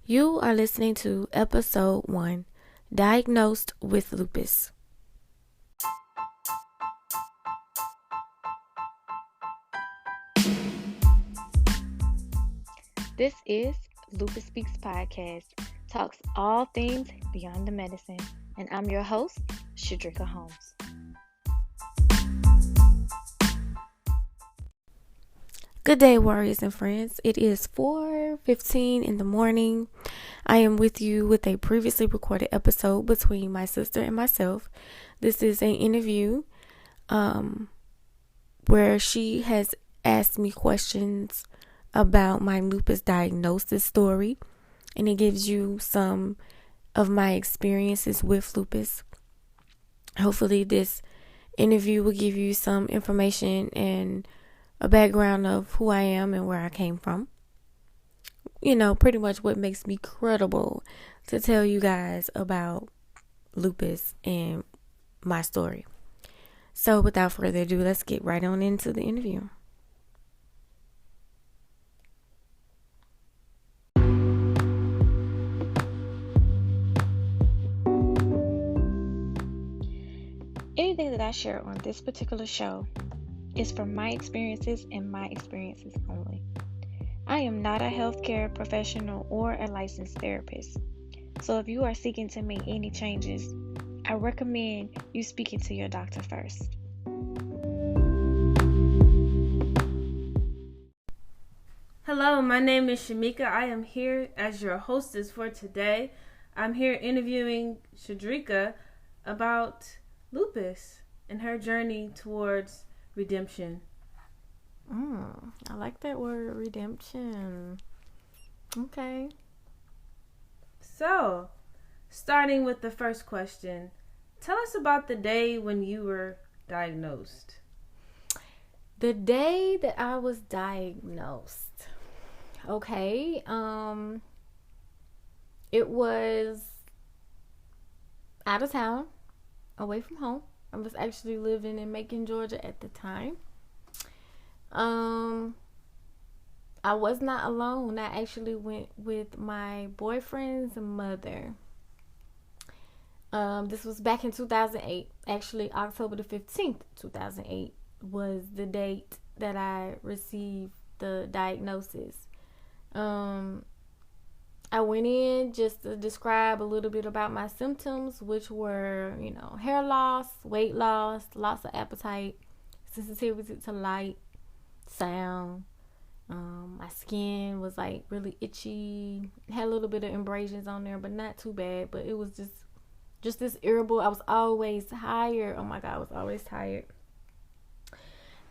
You are listening to episode 1, Diagnosed with Lupus. This is Lupus Speaks Podcast, talks all things beyond the medicine, and I'm your host, Shedrica Holmes. Good day, warriors and friends. It is 4:15 in the morning. I am with you with a previously recorded episode between my sister and myself. This is an interview where she has asked me questions about my lupus diagnosis story, and it gives you some of my experiences with lupus. Hopefully this interview will give you some information and a background of who I am and where I came from. You know, pretty much what makes me credible to tell you guys about lupus and my story. So without further ado, let's get right on into the interview. Anything that I share on this particular show is from my experiences and my experiences only. I am not a healthcare professional or a licensed therapist. So if you are seeking to make any changes, I recommend you speaking to your doctor first. Hello, my name is Shamika. I am here as your hostess for today. I'm here interviewing Shedrica about lupus and her journey towards redemption. I like that word, redemption. Okay. So, starting with the first question, tell us about the day when you were diagnosed. The day that I was diagnosed. Okay. It was out of town, away from home. I was actually living in Macon, Georgia at the time. I was not alone. I actually went with my boyfriend's mother. This was back in 2008. Actually, October the 15th, 2008 was the date that I received the diagnosis. I went in just to describe a little bit about my symptoms, which were, hair loss, weight loss, loss of appetite, sensitivity to light, sound. My skin was like really itchy, had a little bit of abrasions on there, but not too bad. But it was just this irritable. I was always tired. Oh my God, I was always tired.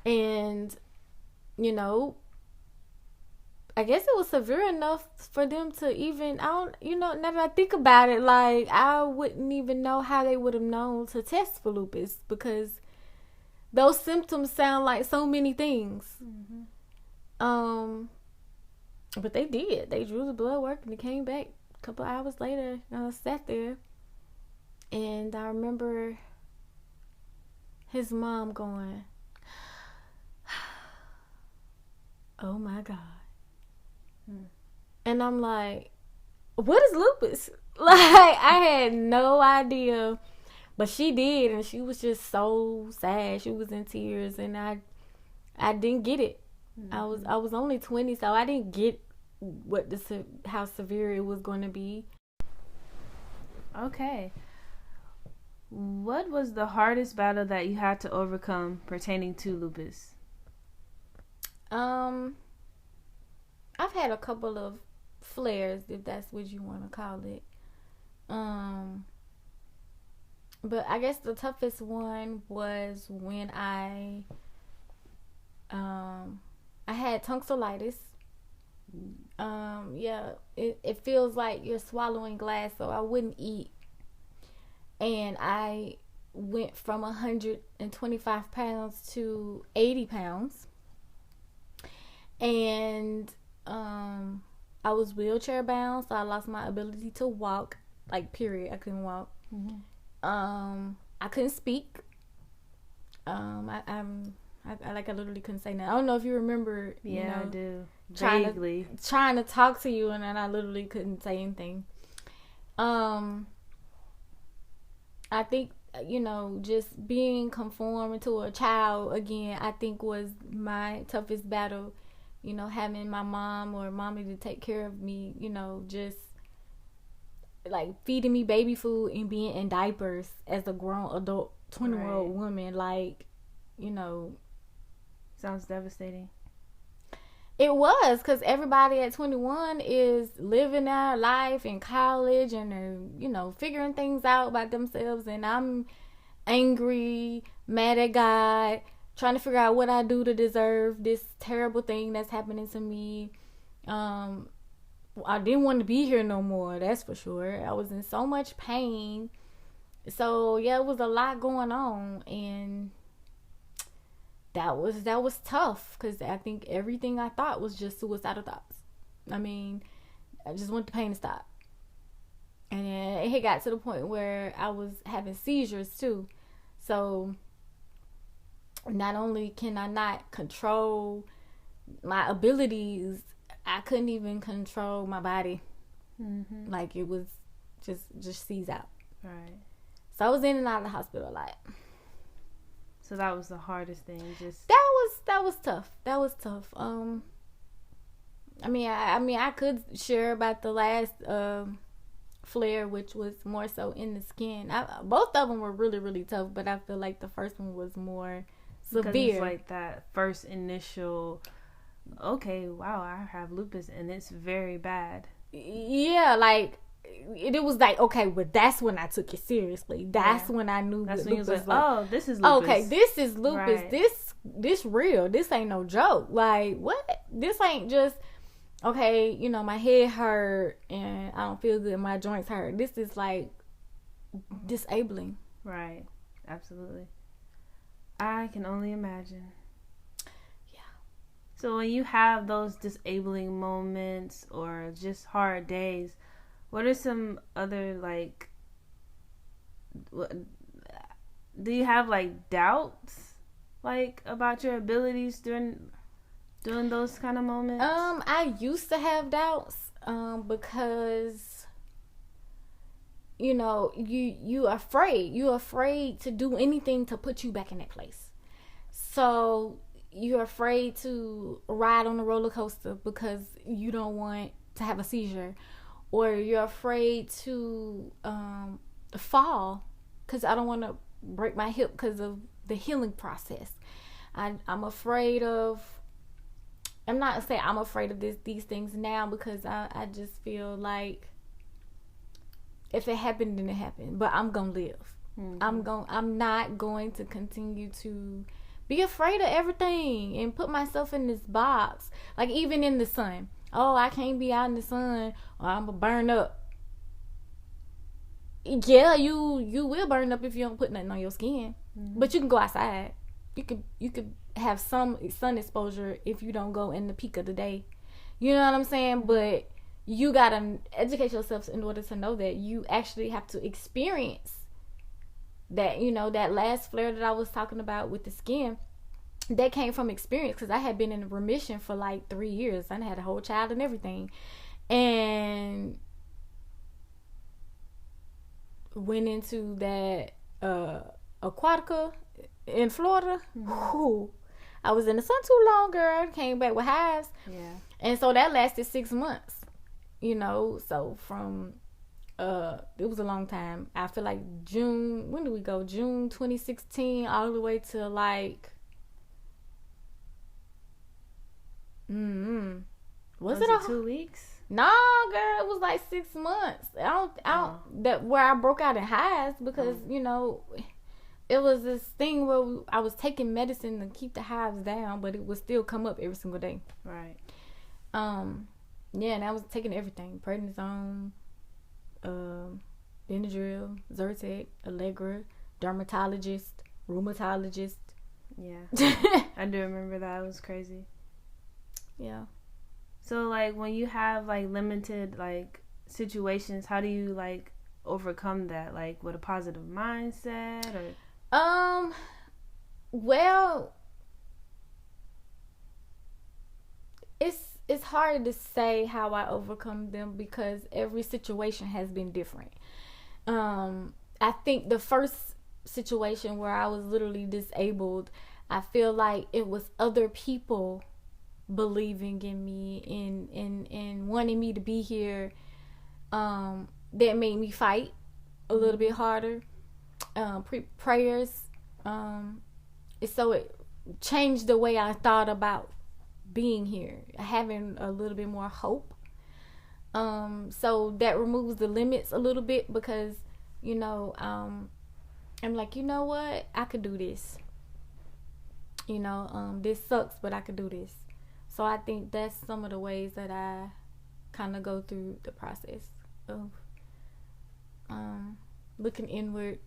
And I guess it was severe enough for them to even, now that I think about it, like, I wouldn't even know how they would have known to test for lupus, because those symptoms sound like so many things. Mm-hmm. But they did. They drew the blood work and it came back a couple hours later. I sat there, and I remember his mom going, "Oh my God." And I'm like, what is lupus? Like, I had no idea. But she did, and she was just so sad. She was in tears, and I didn't get it. Mm-hmm. I was only 20, so I didn't get how severe it was going to be. Okay. What was the hardest battle that you had to overcome pertaining to lupus? I've had a couple of flares, if that's what you want to call it. But I guess the toughest one was when I had tonsillitis. It feels like you're swallowing glass, so I wouldn't eat. And I went from 125 pounds to 80 pounds. And I was wheelchair bound, so I lost my ability to walk, like, period. I couldn't walk. Mm-hmm. I couldn't speak. I I literally couldn't say nothing. I don't know if you remember. Yeah, I do. Vaguely. Trying to talk to you, and then I literally couldn't say anything. I think, just being conformed to a child again, I think was my toughest battle. Having my mom or mommy to take care of me, just like feeding me baby food and being in diapers as a grown adult 20-year-old woman, like, sounds devastating. It was, because everybody at 21 is living their life in college and they're, figuring things out about themselves, and I'm angry, mad at God, trying to figure out what I do to deserve this terrible thing that's happening to me. I didn't want to be here no more, that's for sure. I was in so much pain. So, yeah, it was a lot going on, and that was tough, because I think everything I thought was just suicidal thoughts. I mean, I just want the pain to stop. And then it got to the point where I was having seizures, too. So, not only can I not control my abilities, I couldn't even control my body. Mm-hmm. Like, it was just seized out. Right. So I was in and out of the hospital a lot. So that was the hardest thing. That was tough. That was tough. I could share about the last flare, which was more so in the skin. Both of them were really, really tough, but I feel like the first one was more severe. Because it's like that first initial, okay, wow, I have lupus and it's very bad. Yeah, like it was like, okay, well, that's when I took it seriously. That's when I knew. That's when you was like, oh, this is lupus. Okay, this is lupus. Right. This real. This ain't no joke. Like, what? This ain't just, okay, my head hurt and I don't feel good. My joints hurt. This is like disabling. Right. Absolutely. I can only imagine. Yeah. So when you have those disabling moments or just hard days, what are some other, like, do you have, like, doubts, like, about your abilities during those kind of moments? I used to have doubts, because, you're afraid to do anything to put you back in that place. So you're afraid to ride on the roller coaster because you don't want to have a seizure. Or you're afraid to fall because I don't want to break my hip because of the healing process. I'm afraid of... I'm not saying I'm afraid of these things now, because I just feel like if it happened, then it happened. But I'm going to live. Mm-hmm. I'm not going to continue to be afraid of everything and put myself in this box. Like, even in the sun. Oh, I can't be out in the sun or I'm going to burn up. Yeah, you will burn up if you don't put nothing on your skin. Mm-hmm. But you can go outside. You could have some sun exposure if you don't go in the peak of the day. You know what I'm saying? But you got to educate yourself in order to know that you actually have to experience that. That last flare that I was talking about with the skin, that came from experience, because I had been in remission for like 3 years. I had a whole child and everything, and went into that Aquatica in Florida. Mm-hmm. I was in the sun too long, girl. Came back with hives. Yeah. And so that lasted 6 months. So from it was a long time. I feel like June. When did we go? June 2016, all the way to like. Was it 2 weeks? No, girl, it was like 6 months. I don't that where I broke out in hives, because it was this thing where I was taking medicine to keep the hives down, but it would still come up every single day. Right. Yeah, and I was taking everything: prednisone, Benadryl, Zyrtec, Allegra, dermatologist, rheumatologist. Yeah, I do remember that. It was crazy. Yeah. So, like, when you have, like, limited, like, situations, how do you, like, overcome that? Like, with a positive mindset, or? Well, it's hard to say how I overcome them because every situation has been different. I think the first situation where I was literally disabled, I feel like it was other people believing in me and wanting me to be here, that made me fight a little bit harder. Prayers, so it changed the way I thought about being here, having a little bit more hope. So that removes the limits a little bit because, I'm like, you know what? I could do this. This sucks, but I could do this. So I think that's some of the ways that I kind of go through the process of looking inward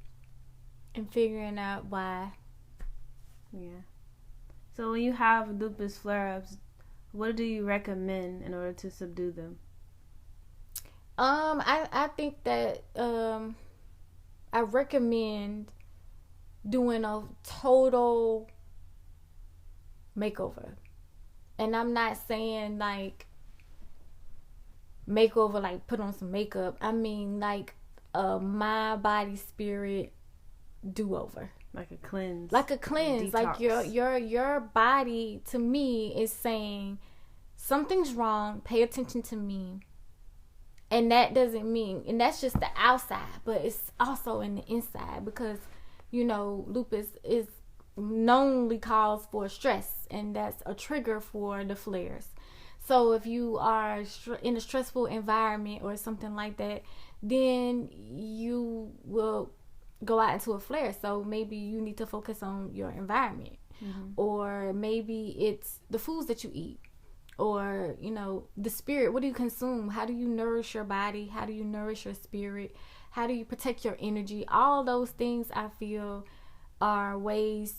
and figuring out why. Yeah. So when you have lupus flare-ups, what do you recommend in order to subdue them? I think that I recommend doing a total makeover. And I'm not saying like makeover like put on some makeup. I mean like a mind, body, spirit do-over. Like a cleanse. Like a cleanse. Like your body to me is saying something's wrong, pay attention to me. And that doesn't mean, and that's just the outside, but it's also in the inside because, lupus is knownly calls for stress, and that's a trigger for the flares. So if you are in a stressful environment or something like that, then you will go out into a flare. So maybe you need to focus on your environment, or maybe it's the foods that you eat, or the spirit. What do you consume? How do you nourish your body? How do you nourish your spirit? How do you protect your energy? All those things I feel are ways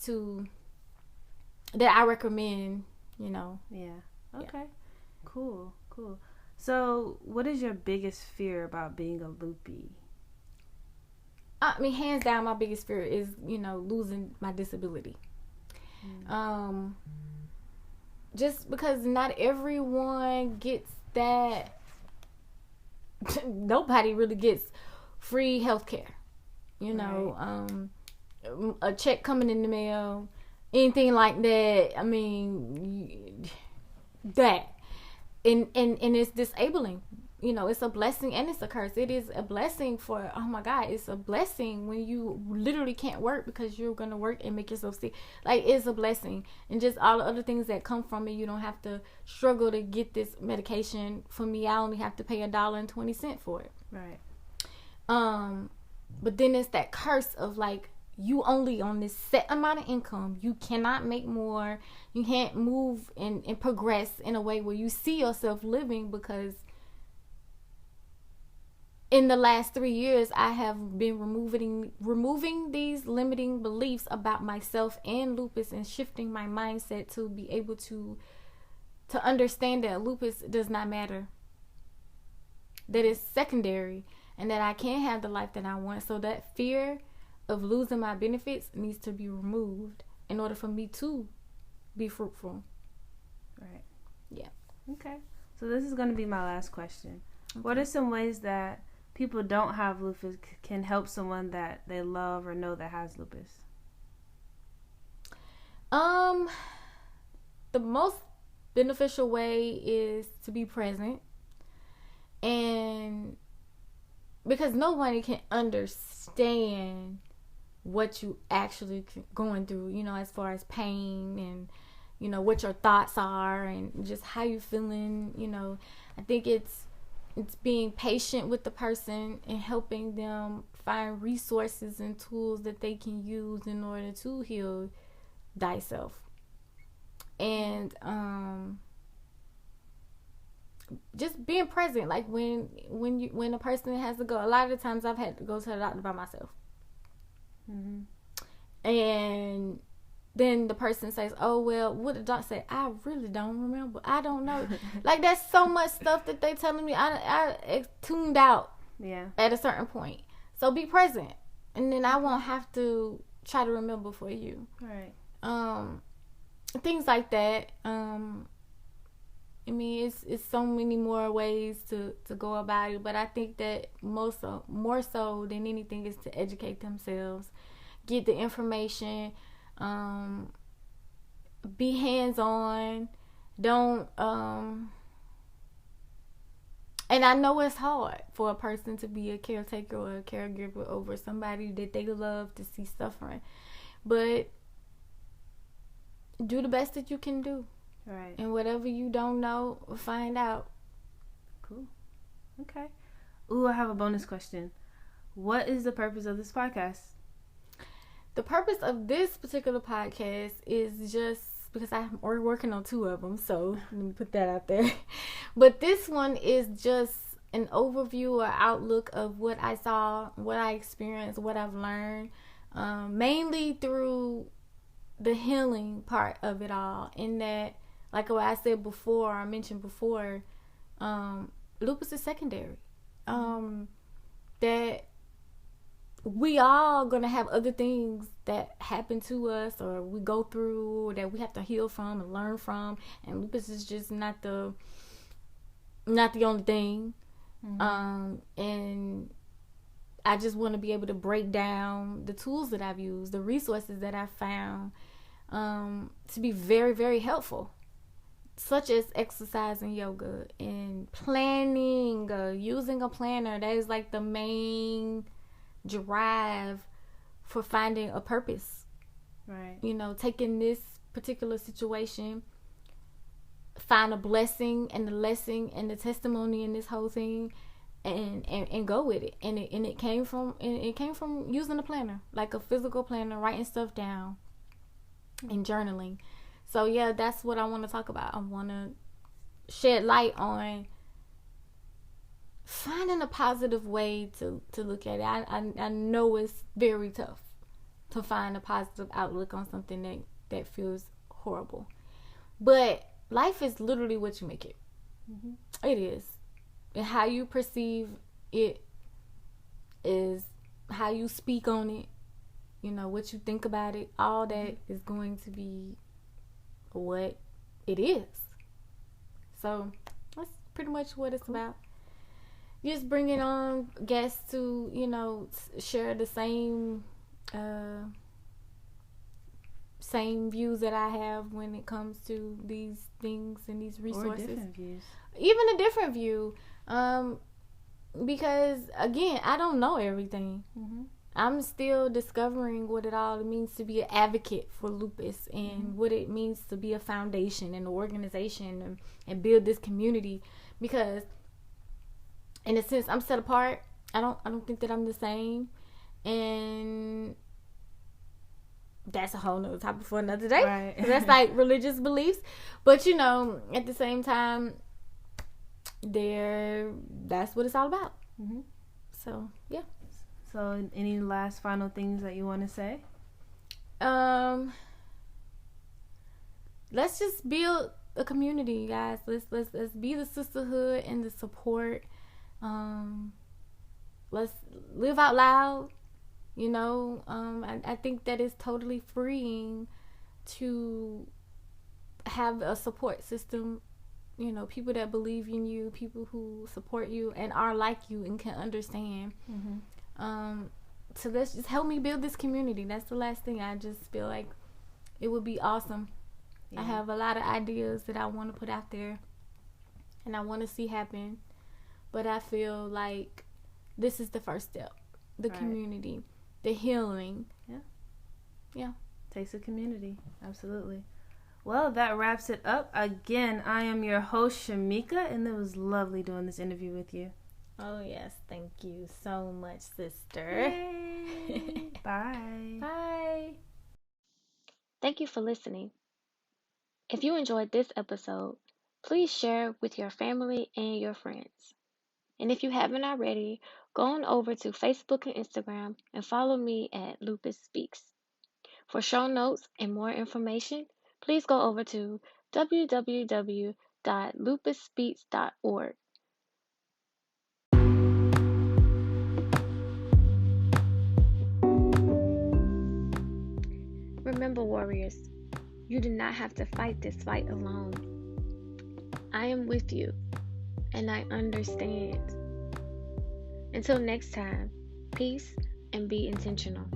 that I recommend. Yeah. Okay. Yeah. Cool. So what is your biggest fear about being a loopy? I mean, hands down, my biggest fear is, losing my disability. Just because not everyone gets that. Nobody really gets free healthcare. Right. A check coming in the mail, anything like that. I mean, that. And it's disabling. It's a blessing and it's a curse. It is a blessing for, oh my God, it's a blessing when you literally can't work because you're going to work and make yourself sick. Like, it's a blessing. And just all the other things that come from it, you don't have to struggle to get this medication. For me, I only have to pay $1.20 for it. Right. But then it's that curse of like, you only on this set amount of income. You cannot make more. You can't move and progress in a way where you see yourself living because in the last 3 years, I have been removing these limiting beliefs about myself and lupus and shifting my mindset to be able to understand that lupus does not matter. That it's secondary and that I can have the life that I want. So that fear of losing my benefits needs to be removed in order for me to be fruitful. Right. Yeah. Okay. So this is going to be my last question. Okay. What are some ways that people don't have lupus can help someone that they love or know that has lupus? The most beneficial way is to be present, and because nobody can understand what you actually going through, as far as pain and what your thoughts are and just how you feeling. I think it's being patient with the person and helping them find resources and tools that they can use in order to heal thyself. And just being present, like when a person has to go. A lot of the times I've had to go to the doctor by myself. And then the person says, oh, well, what the doctor say? I really don't remember. I don't know. Like, there's so much stuff that they telling me. I tuned out at a certain point. So be present. And then I won't have to try to remember for you. Right. Things like that. I mean, it's so many more ways to go about it, but I think that more so than anything is to educate themselves, get the information, be hands-on. Don't and I know it's hard for a person to be a caretaker or a caregiver over somebody that they love to see suffering, but do the best that you can do. Right. And whatever you don't know, find out. Cool. Okay. Ooh, I have a bonus question. What is the purpose of this podcast? The purpose of this particular podcast is just because I'm already working on 2 of them, so let me put that out there. But this one is just an overview or outlook of what I saw, what I experienced, what I've learned, mainly through the healing part of it all. In that, like what I said before, I mentioned before, lupus is secondary. That we all gonna have other things that happen to us or we go through or that we have to heal from and learn from, and lupus is just not the only thing. And I just want to be able to break down the tools that I've used, the resources that I've found, to be very, very helpful, such as exercise and yoga and planning, using a planner. That is like the main drive for finding a purpose. Right. You know, taking this particular situation, find a blessing and the lesson and the testimony in this whole thing, and go with it. And it came from using a planner, like a physical planner, writing stuff down and journaling. So yeah, that's what I want to talk about. I want to shed light on finding a positive way to look at it. I know it's very tough to find a positive outlook on something that feels horrible, but life is literally what you make it. It is, and how you perceive it is how you speak on it. You know, what you think about it, all that is going to be what it is. So that's pretty much what it's about. Just bringing on guests to, you know, share the same views that I have when it comes to these things and these resources. Or different views. Even a different view. Because, again, I don't know everything. I'm still discovering what it all means to be an advocate for lupus and what it means to be a foundation and an organization and build this community. Because in a sense, I'm set apart. I don't think that I'm the same, and that's a whole nother topic for another day. Right. That's like religious beliefs, but you know, at the same time, that's what it's all about. So yeah. So any last final things that you want to say? Let's just build a community, guys. Let's be the sisterhood and the support. Let's live out loud. You know, I think that it's totally freeing to have a support system. You know, people that believe in you, people who support you and are like you and can understand. So let's just help me build this community. That's the last thing. I just feel like it would be awesome. I have a lot of ideas that I want to put out there and I want to see happen, but I feel like this is the first step. The community, the healing. Yeah. Takes a community. Absolutely. Well, that wraps it up. Again, I am your host, Shamika, and it was lovely doing this interview with you. Oh, yes. Thank you so much, sister. Bye. Bye. Thank you for listening. If you enjoyed this episode, please share with your family and your friends. And if you haven't already, go on over to Facebook and Instagram and follow me at Lupus Speaks. For show notes and more information, please go over to www.lupusspeaks.org. Remember, warriors, you do not have to fight this fight alone. I am with you and I understand. Until next time, peace and be intentional.